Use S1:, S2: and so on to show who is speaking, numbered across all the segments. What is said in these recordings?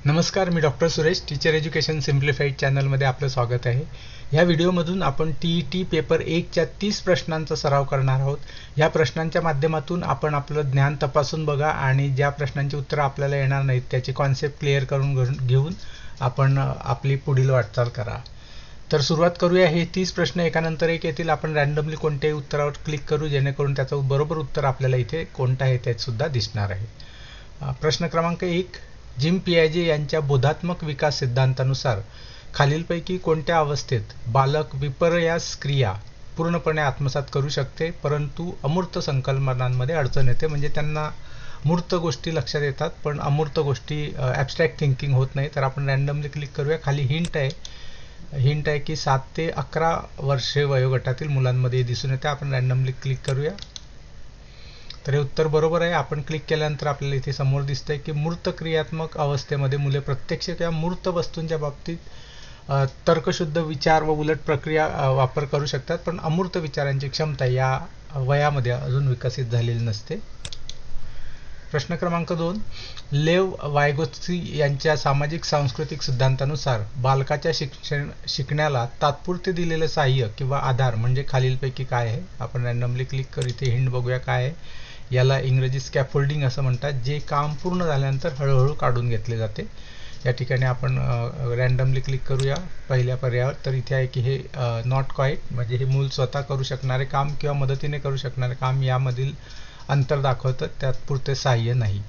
S1: नमस्कार, मी doctor Suresh, teacher education simplified चॅनलमध्ये आपलं स्वागत आहे. या व्हिडिओमधून आपण TET पेपर 1च्या 30 प्रश्नांचा सराव करणार आहोत. या प्रश्नांच्या माध्यमातून आपण आपलं ज्ञान तपासून बघा आणि ज्या प्रश्नांची उत्तरं आपल्याला येणार नाहीत त्याची कॉन्सेप्ट क्लिअर करून घेऊन आपण आपली पुढील वाटचाल करा. तर सुरुवात करूया. हे 30 प्रश्न एकानंतर एक येतील. आपण रँडमली कोणत्याही उत्तरावर क्लिक करू जेणेकरून त्याचं बरोबर उत्तर आपल्याला इथे कोणतं आहे ते सुद्धा दिसणार आहे. प्रश्न क्रमांक 1. जिम पियाजे यांच्या बोधात्मक विकास सिद्धांतानुसार खालीलपैकी कोणत्या अवस्थेत बालक विपर्यास क्रिया पूर्णपणे आत्मसात करू शकते परंतु अमूर्त संकल्पनांमध्ये अडचण येते. म्हणजे त्यांना मूर्त गोष्टी लक्षात येतात पण अमूर्त गोष्टी ॲबस्ट्रॅक्ट थिंकिंग होत नाही. तर आपण रँडमली क्लिक करूया. खाली हिंट आहे की 7 ते 11 वर्षे वयोगटातील मुलांमध्ये दिसून येते. आपण रँडमली क्लिक करूया. तर हे उत्तर बरोबर आहे. आपण क्लिक केल्यानंतर आपल्याला इथे समोर दिसतंय की मूर्त क्रियात्मक अवस्थेमध्ये मुले प्रत्यक्ष किंवा मूर्त वस्तूंच्या बाबतीत तर्कशुद्ध विचार व उलट प्रक्रिया वापर करू शकतात पण अमूर्त विचारांची क्षमता या वयामध्ये अजून विकसित झालेली नसते. प्रश्न क्रमांक 2. लेव वायगोत्स्की यांच्या सामाजिक सांस्कृतिक सिद्धांतानुसार बालकाच्या शिकण्याला तात्पुरते दिलेलं सहाय्य किंवा आधार म्हणजे खालीलपैकी काय आहे. आपण रँडमली क्लिक करू. इथे हिंट बघूया काय आहे. याला इंग्रजी स्कॅफोल्डिंग असं म्हणतात. जे काम पूर्ण झाल्यानंतर हळूहळू काढून घेतले जाते. या ठिकाणी आपण रँडमली क्लिक करूया पहिल्या पर्यायावर. तर इथे आहे की हे नॉट क्वाईट म्हणजे हे मूल स्वतः करू शकणारे काम किंवा मदतीने करू शकणारे काम यामधील अंतर दाखवतं. तात्पुरते सहाय्य नाही.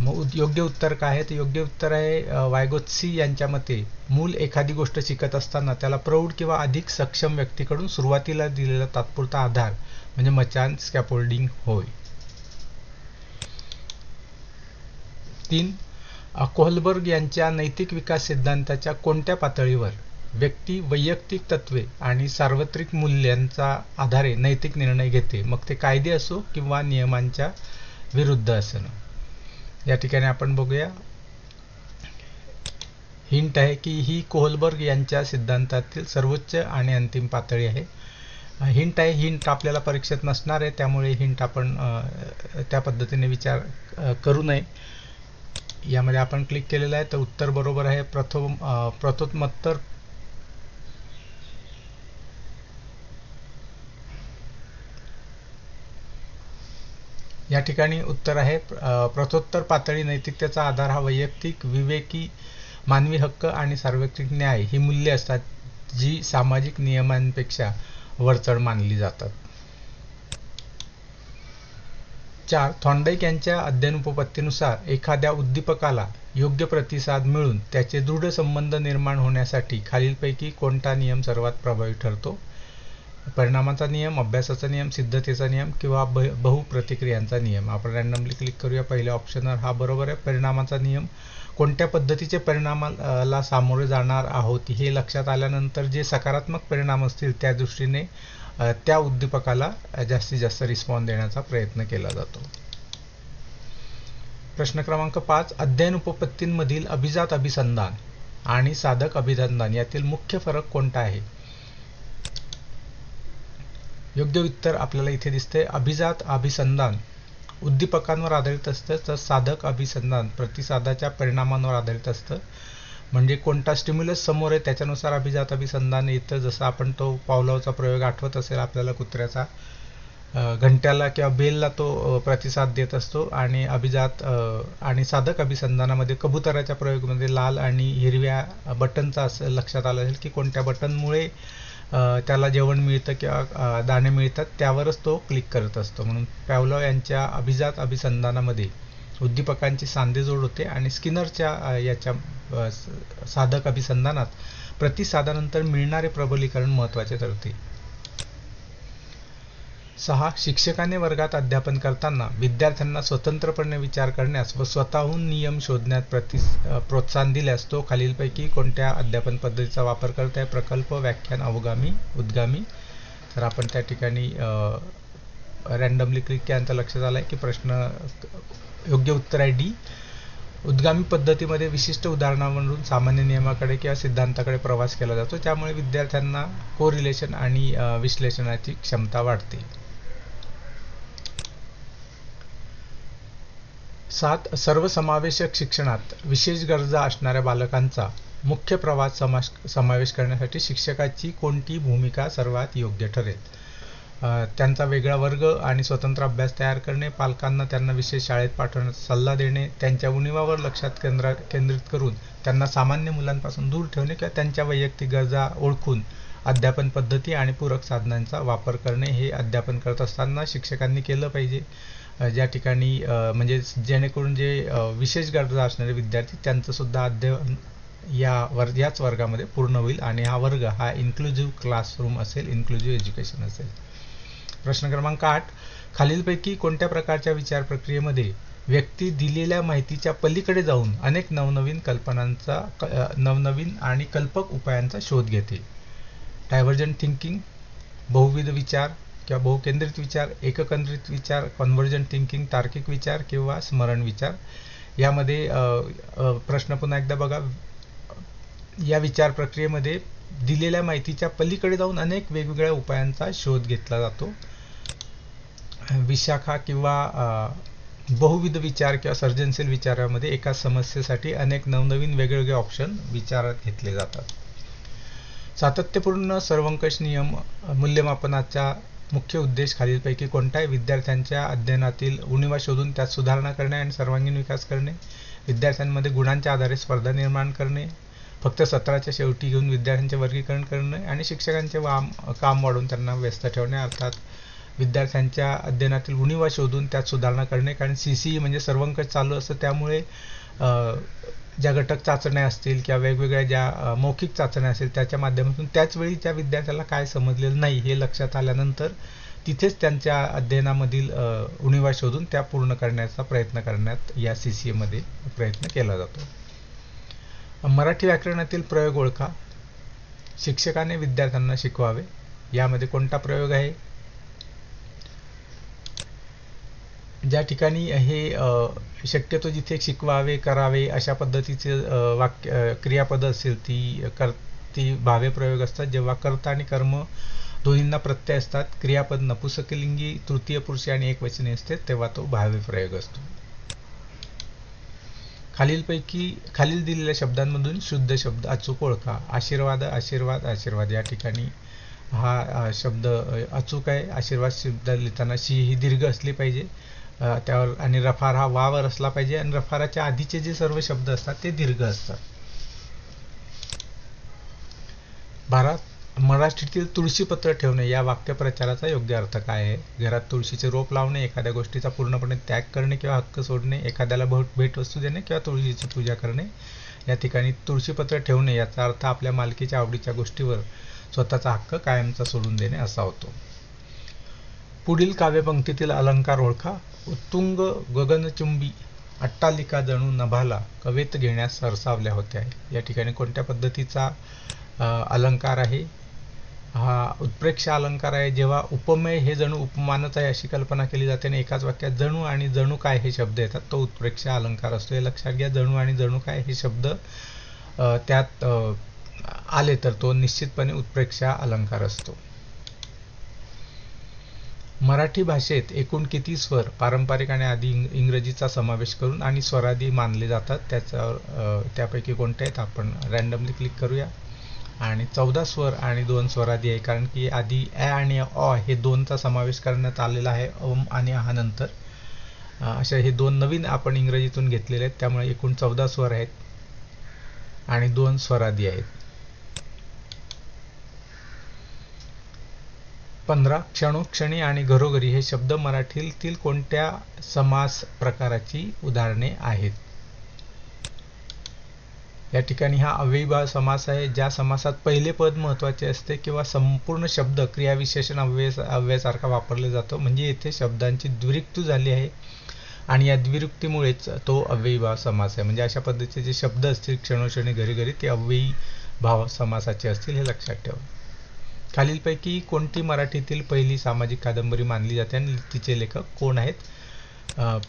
S1: मग योग्य उत्तर काय आहे. तर योग्य उत्तर आहे वायगोत्स्की यांच्या मते मूल एखादी गोष्ट शिकत असताना त्याला प्रौढ किंवा अधिक सक्षम व्यक्तीकडून सुरुवातीला दिलेला तात्पुरता आधार म्हणजे मचान स्कॅफोल्डिंग होय. 3. कोहलबर्ग यांच्या नैतिक विकास सिद्धांताच्या कोणत्या पातळीवर व्यक्ती वैयक्तिक तत्त्वे आणि सार्वत्रिक मूल्यांच्या आधारे नैतिक निर्णय घेते मग ते कायदे असो किंवा नियमांच्या विरुद्ध असणं. या ठिकाणी आपण बघूया. हिंट आहे की ही कोहलबर्ग यांच्या सिद्धांतातील सर्वोच्च आणि अंतिम पातळी आहे. हिंट आहे. हिंट आपल्याला परीक्षेत नसणार आहे त्यामुळे हिंट आपण त्या पद्धतीने विचार करू नये. यामध्ये आपण क्लिक केलेलं आहे तर उत्तर बरोबर आहे. प्रथमोत्तर या ठिकाणी उत्तर आहे प्रथोत्तर पातळी नैतिकतेचा आधार हा वैयक्तिक विवेकी मानवी हक्क आणि सार्वत्रिक न्याय ही मूल्ये असतात जी सामाजिक नियमांपेक्षा वरचढ मानली जातात. 4. थॉर्नडाईक यांच्या अध्ययनोपपत्तीनुसार एखाद्या उद्दीपकाला योग्य प्रतिसाद मिळून त्याचे दृढ संबंध निर्माण होण्यासाठी खालीलपैकी कोणता नियम सर्वात प्रभावी ठरतो. परिणामाचा नियम, अभ्यासाचा नियम, सिद्धतेचा नियम किंवा बहुप्रतिक्रियांचा नियम. आपण रँडमली क्लिक करूया. पहिल्या ऑप्शनवर हा बरोबर आहे. परिणामाचा नियम. कोणत्या पद्धतीचे परिणामाला सामोरे जाणार आहोत हे लक्षात आल्यानंतर जे सकारात्मक परिणाम असतील त्या दृष्टीने त्या उद्दीपकाला जास्तीत जास्त रिस्पॉन्स देण्याचा प्रयत्न केला जातो. प्रश्न क्रमांक 5. अध्ययन उपपत्तींमधील अभिजात अभिसंधान आणि साधक अभिसंधान यातील मुख्य फरक कोणता आहे. योग्य उत्तर आपल्याला इथे दिसते. अभिजात अभिसंधान उद्दीपकांवर आधारित असतं तर साधक अभिसंधान प्रतिसादाच्या परिणामांवर आधारित असतं. म्हणजे कोणता स्टिम्युलस समोर आहे त्याच्यानुसार अभिजात अभिसंधान येतं. जसं आपण तो पावलोवचा प्रयोग आठवत असेल आपल्याला. कुत्र्याचा घंट्याला किंवा बेलला तो प्रतिसाद देत असतो आणि अभिजात आणि साधक अभिसंधानामध्ये कबुतराच्या प्रयोगामध्ये लाल आणि हिरव्या बटनचा असं लक्षात आलं असेल की कोणत्या बटनमुळे त्याला जेवण मिळतं किंवा दाणे मिळतात त्यावरच तो क्लिक करत असतो. म्हणून पॅवलॉव यांच्या अभिजात अभिसंधानामध्ये उद्दीपकांची सांधेजोड होते आणि स्किनरच्या याच्या साधक अभिसंधानात प्रतिसादानंतर मिळणारे प्रबलीकरण महत्त्वाचे ठरते. 6. शिक्षकाने वर्गात अध्यापन करताना विद्यार्थ्यांना स्वतंत्रपणे विचार करण्यास व स्वतःहून नियम शोधण्यात प्रोत्साहन दिल्यास तो खालीलपैकी कोणत्या अध्यापन पद्धतीचा वापर करत आहे. प्रकल्प, व्याख्यान, अवगामी, उद्गामी. तर आपण त्या ठिकाणी रँडमली क्लिक केल्यानंतर लक्षात आलं आहे की प्रश्न योग्य उत्तर आहे डी. उद्गामी पद्धतीमध्ये विशिष्ट उदाहरणावरून सामान्य नियमाकडे किंवा सिद्धांताकडे प्रवास केला जातो त्यामुळे विद्यार्थ्यांना कोरिलेशन आणि विश्लेषणाची क्षमता वाढते. 7. सर्वसमावेशक शिक्षणात विशेष गरजा असणाऱ्या बालकांचा मुख्य प्रवाहात समावेश करण्यासाठी शिक्षकाची कोणती भूमिका सर्वात योग्य ठरेल? त्यांचा वेगळा वर्ग आणि स्वतंत्र अभ्यास तयार करणे, पालकांना त्यांना विशेष शाळेत पाठवण्याचा सल्ला देणे, त्यांच्या उणिवावर लक्षात केंद्रित करून त्यांना सामान्य मुलांपासून दूर ठेवणे किंवा त्यांच्या वैयक्तिक गरजा ओळखून अध्यापन पद्धती आणि पूरक साधनांचा वापर करणे हे अध्यापन करत असताना शिक्षकांनी केलं पाहिजे. ज्या ठिकाणी म्हणजे जेणेकरून जे विशेष गरजा असणारे विद्यार्थी त्यांचं सुद्धा अध्ययन याच वर्गामध्ये पूर्ण होईल आणि हा वर्ग हा इन्क्लुझिव्ह क्लासरूम असेल, इन्क्लुझिव्ह एज्युकेशन असेल. प्रश्न क्रमांक 8. खालीलपैकी कोणत्या प्रकारच्या विचार प्रक्रियेमध्ये व्यक्ती दिलेल्या माहितीच्या पलीकडे जाऊन अनेक नवनवीन आणि कल्पक उपायांचा शोध घेते? डायव्हर्जंट थिंकिंग, बहुविध विचार किंवा बहुकेंद्रित विचार, एककेंद्रित विचार, कन्व्हर्जंट थिंकिंग, तार्किक विचार किंवा स्मरण विचार. यामध्ये प्रश्न पुन्हा एकदा बघा. या विचार प्रक्रियेमध्ये दिलेल्या माहितीच्या पलीकडे जाऊन अनेक वेगवेगळ्या उपायांचा शोध घेतला जातो. विशाखा किंवा बहुविध विचार किंवा सर्जनशील विचारामध्ये एका समस्येसाठी अनेक नवनवीन वेगवेगळे ऑप्शन विचारात घेतले जातात. सातत्यपूर्ण सर्वंकष नियम मूल्यमापनाचा मुख्य उद्देश खालीलपैकी कोणता आहे? विद्यार्थ्यांच्या अध्ययनातील उणिवा शोधून त्यात सुधारणा करणे आणि सर्वांगीण विकास करणे, विद्यार्थ्यांमध्ये गुणांच्या आधारे स्पर्धा निर्माण करणे, फक्त सत्राच्या शेवटी घेऊन विद्यार्थ्यांचे वर्गीकरण करणे आणि शिक्षकांचे काम वाढवून त्यांना व्यस्त ठेवणे. अर्थात विद्यार्थ्यांच्या अध्ययनातील उणिवा शोधून त्यात सुधारणा करणे. कारण CCE म्हणजे सर्वंकष चालू असतं, त्यामुळे ज्या घटक चाचण्या असतील किंवा वेगवेगळ्या ज्या मौखिक चाचण्या असतील त्याच्या माध्यमातून त्याचवेळी त्या विद्यार्थ्याला काय समजलेलं नाही हे लक्षात आल्यानंतर तिथेच त्यांच्या अध्ययनामधील उणिवा शोधून त्या पूर्ण करण्याचा प्रयत्न करण्यात या CCE मध्ये प्रयत्न केला जातो. मराठी व्याकरणातील प्रयोग ओळखा. शिक्षकाने विद्यार्थ्यांना शिकवावे. यामध्ये कोणता प्रयोग आहे? ज्या ठिकाणी हे शक्यतो जिथे शिकवावे, करावे अशा पद्धतीचे क्रियापद असेल ती भावे प्रयोग असतात. जेव्हा कर्ता आणि कर्म दोन्हींना प्रत्यय असतात, क्रियापद नपुंसकलिंगी, तृतीय पुरुषी आणि एकवचनी असते, तेव्हा तो भावे प्रयोग असतो. खालील दिलेल्या शब्दांमधून शुद्ध शब्द अचूक ओळखा. आशीर्वाद, आशीर्वाद, आशीर्वाद. या ठिकाणी हा शब्द अचूक आहे. आशीर्वाद शब्द लिहिताना शी ही दीर्घ असली पाहिजे त्यावर, आणि रफार हा वावर असला पाहिजे, आणि रफाराच्या आधीचे जे सर्व शब्द असतात ते दीर्घ असतात. मराठीतील तुळशीपत्र ठेवणे या वाक्यप्रचाराचा योग्य अर्थ काय आहे? घरात तुळशीचे रोप लावणे, एखाद्या गोष्टीचा पूर्णपणे त्याग करणे किंवा हक्क सोडणे, एखाद्याला भेटवस्तू देणे किंवा तुळशीची पूजा करणे. या ठिकाणी तुळशीपत्र ठेवणे याचा अर्थ आपल्या मालकीच्या आवडीच्या गोष्टीवर स्वतःचा हक्क कायमचा सोडून देणे असा होतो. पुढील काव्यपंक्तीतील अलंकार ओळखा. उत्तुंग गगनचुंबी अट्टालिका जणू नभाला कवेत घेण्यास सरसावल्या होत्या. या ठिकाणी कोणत्या पद्धतीचा अलंकार आहे? हा उत्प्रेक्ष अलंकार आहे. जेव्हा उपमेय हे जणू उपमानच आहे अशी कल्पना केली जाते आणि एकाच वाक्यात जणू आणि जणू काय हे शब्द येतात, तो उत्प्रेक्ष अलंकार असतो. हे लक्षात घ्या. जणू आणि जणू काय हे शब्द त्यात आले तर तो निश्चितपणे उत्प्रेक्ष अलंकार असतो. मराठी भाषेत एकूण किती स्वर पारंपरिक आणि आधी इंग्रजीचा समावेश करून आणि स्वरादी मानले जातात? त्यापैकी कोणते आहेत? आपण रँडमली क्लिक करूया. आणि 14 स्वर आणि 2 स्वरादी आहे, कारण की आधी ॲ आणि अ हे 2चा समावेश करण्यात आलेला आहे आणि आ नंतर. अशा हे 2 नवीन आपण इंग्रजीतून घेतलेले आहेत, त्यामुळे एकूण 14 स्वर आहेत आणि 2 स्वरादी आहेत. 15 क्षणोक्षणी आणि घरोघरी हे शब्द मराठीतील कोणत्या समास प्रकाराची उदाहरणे आहेत? या ठिकाणी हा अव्ययीभाव समास आहे. ज्या समासात पहिले पद महत्त्वाचे असते किंवा संपूर्ण शब्द क्रियाविशेषण अव्ययासारखा वापरले जातो, म्हणजे येथे शब्दांची द्विरुक्ती झाली आहे आणि या द्विरुक्तीमुळेच तो अव्ययीभाव समास आहे. म्हणजे अशा पद्धतीचे जे शब्द असतील क्षणोक्षणी घरी ते अव्ययीभाव समासाचे असतील, हे लक्षात ठेवा. खालीलपैकी कोणती मराठीतील पहिली सामाजिक कादंबरी मानली जाते आणि तिचे लेखक कोण आहेत?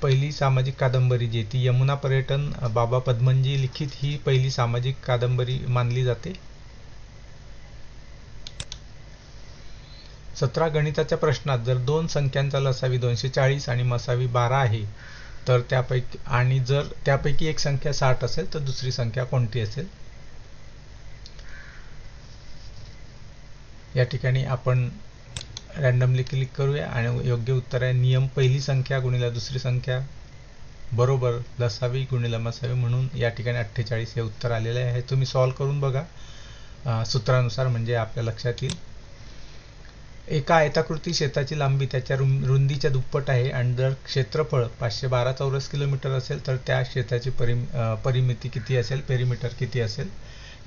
S1: पहिली सामाजिक कादंबरी जी ती यमुना पर्यटन बाबा पद्मनजी लिखित ही पहिली सामाजिक कादंबरी मानली जाते. 17 गणिताच्या प्रश्नात जर 2 संख्यांचा लसावी 240 आणि मसावी 12 आहे तर त्यापैकी, आणि जर त्यापैकी एक संख्या 60 असेल तर दुसरी संख्या कोणती असेल. या ठिकाणी आपण रॅन्डमली क्लिक करूया आणि योग्य उत्तर आहे नियम पहिली संख्या गुणिले दुसरी संख्या बरोबर लसावी गुणिले मसावी, म्हणून या ठिकाणी 48 हे उत्तर आलेले आहे. तुम्ही सॉल्व करून बघा सूत्रानुसार, म्हणजे आपल्या लक्षात येईल. एका आयताकृती शेताची लांबी त्याच्या रुंदीच्या दुप्पट आहे आणि जर क्षेत्रफळ 512 चौरस किलोमीटर असेल तर त्या शेताची परिमिती किती असेल, पेरिमीटर किती असेल.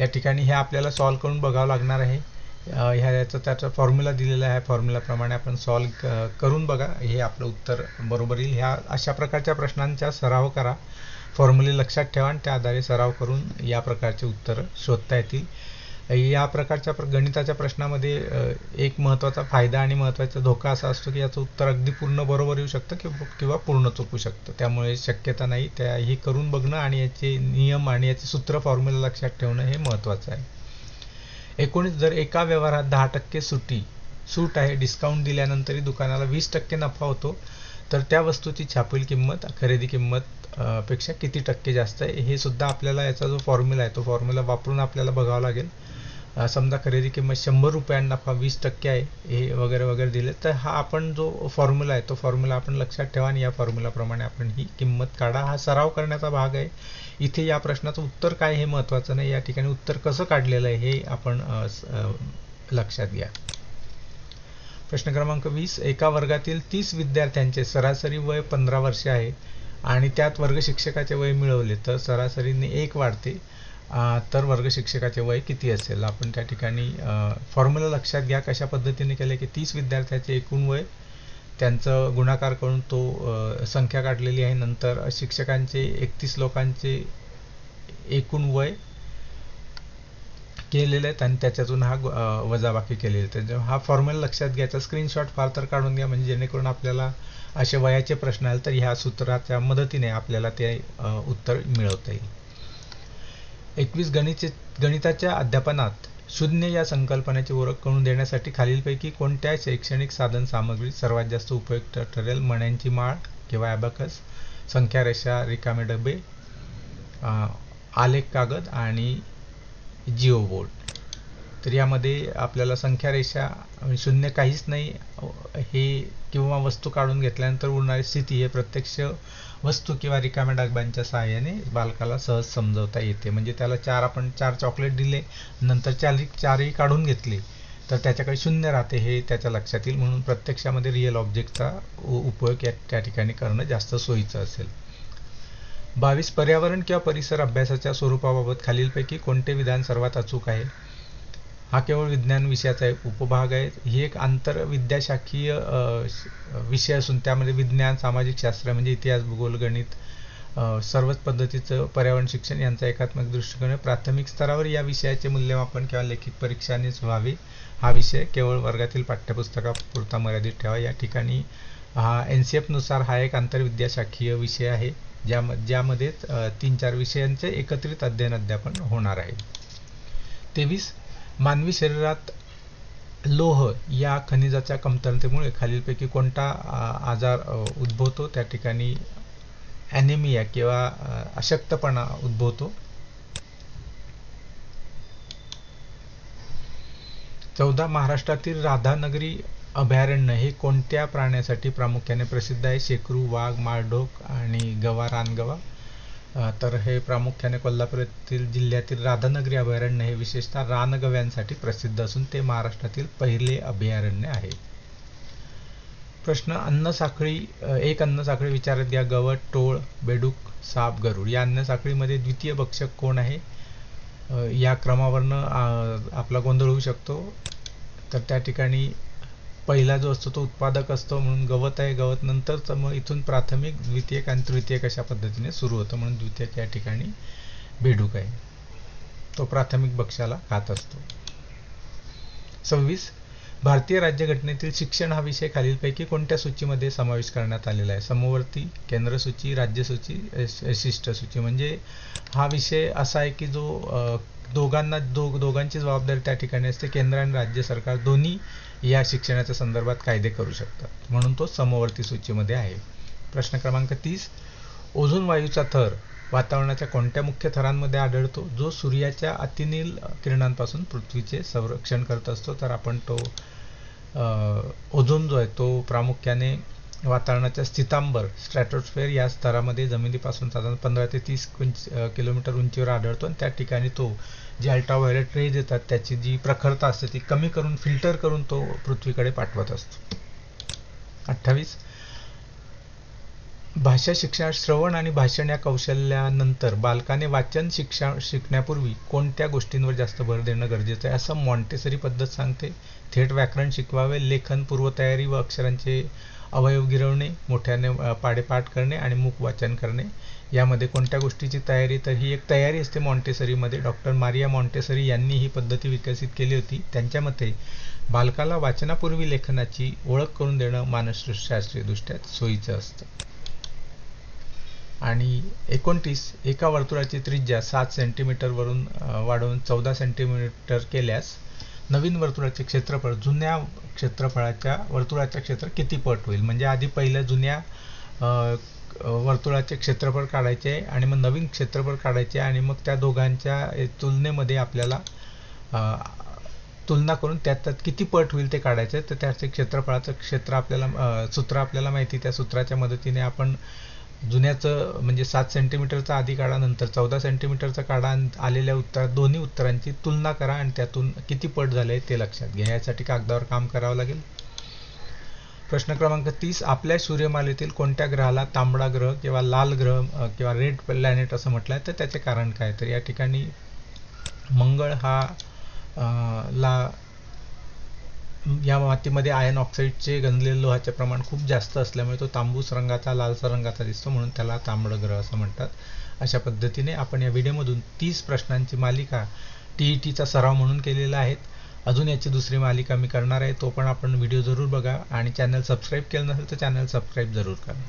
S1: या ठिकाणी हे आपल्याला सॉल्व करून बघावं लागणार आहे. त्याचा फॉर्म्युला दिलेला आहे, फॉर्म्युलाप्रमाणे आपण सॉल्व करून बघा, हे आपलं उत्तर बरोबर येईल. ह्या अशा प्रकारच्या प्रश्नांचा सराव करा, फॉर्म्युले लक्षात ठेवा आणि त्या आधारे सराव करून या प्रकारचे उत्तर शोधता येतील. या प्रकारच्या गणिताच्या प्रश्नामध्ये एक महत्त्वाचा फायदा आणि महत्त्वाचा धोका असा असतो की याचं उत्तर अगदी पूर्ण बरोबर येऊ शकतं किंवा पूर्ण चुकू शकतं. त्यामुळे शक्यता नाही, हे करून बघणं आणि याचे नियम आणि याचे सूत्र फॉर्म्युला लक्षात ठेवणं हे महत्त्वाचं आहे. 19 जर एका व्यवहारात 10% सूट आहे, डिस्काउंट दिल्यानंतरही दुकानाला 20% नफा होतो, तर त्या वस्तूची छापील किंमत खरेदी किंमत पेक्षा किती टक्के जास्त आहे. हे सुद्धा आपल्याला याचा जो फॉर्म्युला आहे तो फॉर्म्युला वापरून आपल्याला बघावं लागेल. समजा खरेदी किंमत 100 रुपयांना नफा 20% आहे, हे वगैरे वगैरे दिले, तर हा आपण जो फॉर्म्युला आहे तो फॉर्म्युला आपण लक्षात ठेवा आणि या फॉर्म्युलाप्रमाणे आपण ही किंमत काढा. हा सराव करण्याचा भाग आहे. इथे या प्रश्नाचं उत्तर काय हे महत्त्वाचं नाही, या ठिकाणी उत्तर कसं काढलेलं आहे हे आपण लक्षात घ्या. प्रश्न क्रमांक 20. एका वर्गातील 30 विद्यार्थ्यांचे सरासरी वय 15 वर्षे आहे आणि त्यात वर्ग शिक्षकाचे वय मिळवले तर सरासरीने 1 वाढते, तर वर्ग शिक्षकाचे वय किती असेल. आपण त्या ठिकाणी फॉर्म्युला लक्षात घ्या कशा पद्धतीने केले की 30 विद्यार्थ्याचे एकूण वय, त्यांचं गुणाकार करून तो संख्या काढलेली आहे. नंतर शिक्षकांचे 31 लोकांचे एकूण वय केलेले आहेत आणि त्याच्यातून हा वजाबाकी केलेली आहे. तर हा फॉर्म्युला लक्षात घ्यायचा, स्क्रीनशॉट फार तर काढून घ्या, म्हणजे जेणेकरून आपल्याला असे वयाचे प्रश्न आले तर ह्या सूत्राच्या मदतीने आपल्याला ते उत्तर मिळवता येईल. 21 गणिताच्या अध्यापनात शून्य या संकल्पनेची ओळख करून देण्यासाठी खालीलपैकी कोणत्या शैक्षणिक साधन सामग्री सर्वात जास्त उपयुक्त ठरेल. मण्यांची माळ किंवा ॲबॅकस, संख्या रेषा, रिकामे डबे, आलेख कागद आणि जिओ बोर्ड. तर यामध्ये आपल्याला संख्या रेषा शून्य काहीच नाही हे किंवा वस्तू काढून घेतल्यानंतर उरणारी स्थिती हे प्रत्यक्ष वस्तू किंवा रिकाम्या डब्यांच्या सहाय्याने बालकाला सहज समजवता येते. म्हणजे त्याला आपण 4 चॉकलेट दिले, नंतर चारही काढून घेतले तर त्याच्याकडे शून्य राहते हे त्याच्या लक्षात येईल. म्हणून प्रत्यक्षामध्ये रिअल ऑब्जेक्टचा उपयोग त्या ठिकाणी करणं जास्त सोयीचं असेल. 22 पर्यावरण किंवा परिसर अभ्यासाच्या स्वरूपाबाबत खालीलपैकी कोणते विधान सर्वात अचूक आहे. हा केवळ विज्ञान विषयाचा एक उपभाग आहे. ही एक आंतरविद्याशाखीय विषय असून त्यामध्ये विज्ञान, सामाजिक शास्त्र म्हणजे इतिहास, भूगोल, गणित, सर्वच पद्धतीचं पर्यावरण शिक्षण यांचा एकात्मिक दृष्टिकोन प्राथमिक स्तरावर या विषयाचे मूल्यमापन किंवा लेखित परीक्षानेच व्हावे. हा विषय केवळ वर्गातील पाठ्यपुस्तकापुरता मर्यादित ठेवा. या ठिकाणी NCF नुसार हा एक आंतरविद्याशाखीय विषय आहे ज्यामध्ये 3-4 विषयांचे एकत्रित अध्यापन होणार आहे. 23 मानवी शरीरात लोह या खनिजाच्या कमतरतेमुळे खालीलपैकी कोणता आजार उद्भवतो. त्या ठिकाणी ॲनेमिया किंवा अशक्तपणा उद्भवतो. 14 महाराष्ट्रातील राधानगरी अभयारण्य हे कोणत्या प्राण्यासाठी प्रामुख्याने प्रसिद्ध आहे. शेकरू, वाघ, माळढोक आणि गवा, रानगवा. तर हे प्रामुख्याने कोल्हापूर जिल्ह्यातील राधानगरी अभयारण्य हे विशेषतः रानगव्यांसाठी प्रसिद्ध असून ते महाराष्ट्रातील पहिले अभयारण्य आहे. प्रश्न अन्नसाखळी विचारत घ्या. गवत, टोळ, बेडूक, साप, गरुड या अन्नसाखळीमध्ये द्वितीय भक्षक कोण आहे. या क्रमावरनं आपला गोंधळ होऊ शकतो. तर त्या ठिकाणी पहिला जो असतो तो उत्पादक असतो म्हणून गवत आहे. गवत नंतरचं मग इथून प्राथमिक, द्वितीयक आणि तृतीयक अशा पद्धतीने सुरू होतं म्हणून द्वितीयक या ठिकाणी बेडूक आहे, तो प्राथमिक भक्ष्याला खात असतो. 26 भारतीय राज्यघटनेतील शिक्षण हा विषय खालीलपैकी कोणत्या सूचीमध्ये समावेश करण्यात आलेला आहे. समवर्ती, केंद्र सूची, राज्य सूची, शिष्ट सूची. म्हणजे हा विषय असा आहे की जो दोघांची जबाबदारी त्या ठिकाणी असते. केंद्र आणि राज्य सरकार दोन्ही या शिक्षणाच्या संदर्भात कायदे करू शकतात म्हणून तो समवर्ती सूचीमध्ये आहे. प्रश्न क्रमांक 30 ओझोन वायूचा थर वातावरणाच्या कोणत्या मुख्य थरांमध्ये आढळतो जो सूर्याच्या अतिनील किरणांपासून पृथ्वीचे संरक्षण करत असतो? तर आपण तो ओझोन जो आहे तो प्रामुख्याने वातावरणाच्या स्थितांबर स्ट्रॅटोस्फिअर या स्तरामध्ये जमिनीपासून साधारण 15 ते 30 किलोमीटर उंचीवर आढळतो आणि त्या ठिकाणी तो जे अल्ट्राव्हायोलेट रेज येतात त्याची जी प्रखरता असते ती कमी करून फिल्टर करून तो पृथ्वीकडे पाठवत असतो. 28 भाषा शिक्षण श्रवण आणि भाषण या कौशल्यानंतर बालकाने वाचन शिकण्यापूर्वी कोणत्या गोष्टींवर जास्त भर देणं गरजेचं आहे असं मॉन्टेसरी पद्धत सांगते? थेट व्याकरण शिकवावे, लेखन पूर्वतयारी व अक्षरांचे अवयव गिरवणे, मोठ्याने पाडेपाठ करणे आणि मूक वाचन करणे. यामध्ये कोणत्या गोष्टीची तयारी? तर ही एक तयारी असते मॉन्टेसरीमध्ये. डॉक्टर मारिया मॉन्टेसरी यांनी ही पद्धती विकसित केली होती. त्यांच्या मते बालकाला वाचनापूर्वी लेखनाची ओळख करून देणं मानसशास्त्रीयदृष्ट्या सोयीचं असतं. आणि 29 एका वर्तुळाची त्रिज्या 7 सेंटीमीटरवरून वाढवून 14 सेंटीमीटर केल्यास नवीन वर्तुळाचे क्षेत्रफळ जुन्या क्षेत्रफळाच्या वर्तुळाचे क्षेत्र किती पट होईल? म्हणजे आधी पहिल्या जुन्या वर्तुळाचे क्षेत्रफळ काढायचे आणि मग नवीन क्षेत्रफळ काढायचे आणि मग त्या दोघांच्या तुलनेमध्ये आपल्याला तुलना करून त्यात किती पट होईल ते काढायचे. तर त्याचे क्षेत्रफळाचं क्षेत्र आपल्याला सूत्र आपल्याला माहिती, त्या सूत्राच्या मदतीने आपण जुन्याचं म्हणजे 7 सेंटीमीटरचा आधी काढा, नंतर 14 सेंटीमीटरचा काढा, आलेल्या दोन्ही उत्तरांची तुलना करा आणि त्यातून किती पट झाले ते लक्षात घ्या. यासाठी कागदावर काम करावं लागेल. प्रश्न क्रमांक 30 आपल्या सूर्यमालेतील कोणत्या ग्रहाला तांबडा ग्रह किंवा लाल ग्रह किंवा रेड प्लॅनेट असं म्हटलंय? तर त्याचे कारण काय? तर या ठिकाणी मंगळ हा या मातीमध्ये आयर्न ऑक्साईडचे गंजलेले लोहाचे प्रमाण खूप जास्त असल्यामुळे तो तांबूस रंगाचा, लालसर रंगाचा दिसतो, म्हणून त्याला तांबडा ग्रह असं म्हणतात. अशा पद्धतीने आपण या व्हिडिओमधून 30 प्रश्नांची मालिका TETचा सराव म्हणून केलेला आहे. अजून याची दुसरी मालिका मी करणार आहे, तो पण आपण व्हिडिओ जरूर बघा आणि चॅनल सबस्क्राईब केलं नसेल तर चॅनल सबस्क्राईब जरूर करा.